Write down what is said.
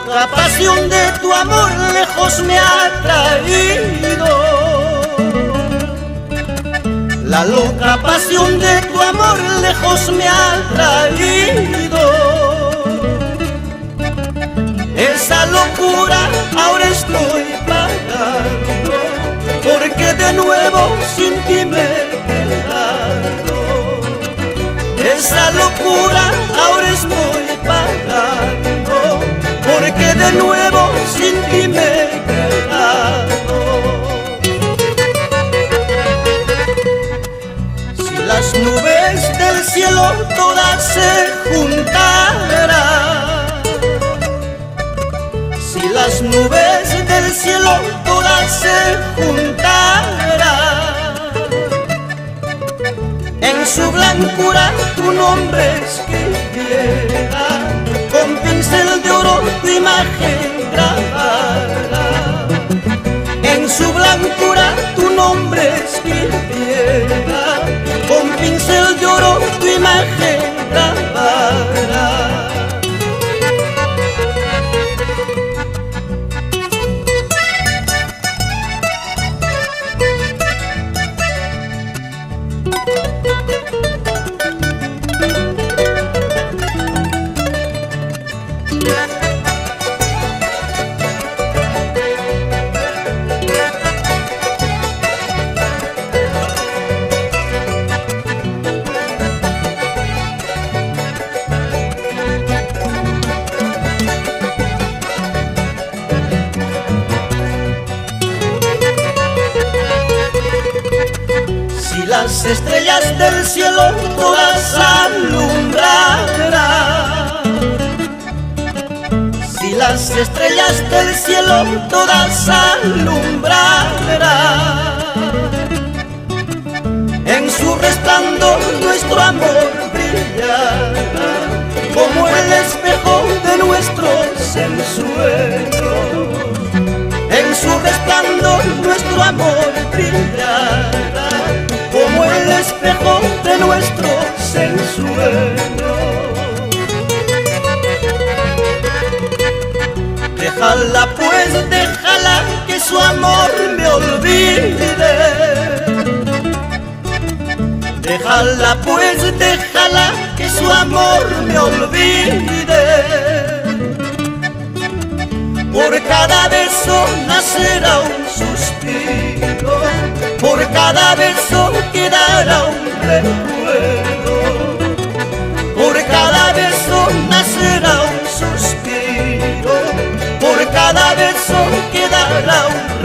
loca pasión de tu amor lejos me ha traído. La loca pasión de tu amor lejos me ha traído. Esa locura ahora estoy pagando, porque de nuevo sin ti me he quedado. Esa locura ahora estoy pagando, porque de nuevo sin ti me he quedado. Si las nubes del cielo todas se juntaran, si las nubes del cielo todas se juntaran, en su blancura tu nombre escribiera, con pincel de oro tu imagen grabara. En su blancura tu nombre escribiera, con pincel de oro tu imagen grabara. Si las estrellas del cielo todas alumbraran, si las estrellas del cielo todas alumbraran, en su resplandor nuestro amor brillará, como el espejo de nuestros ensueños. En su resplandor nuestro amor brillará, como el espejo de nuestros ensueños. Déjala pues, déjala que su amor me olvide. Déjala pues, déjala que su amor me olvide. Por cada beso nacerá un suspiro, por cada beso quedará un recuerdo. Por cada beso nacerá un suspiro, por cada beso quedará un recuerdo.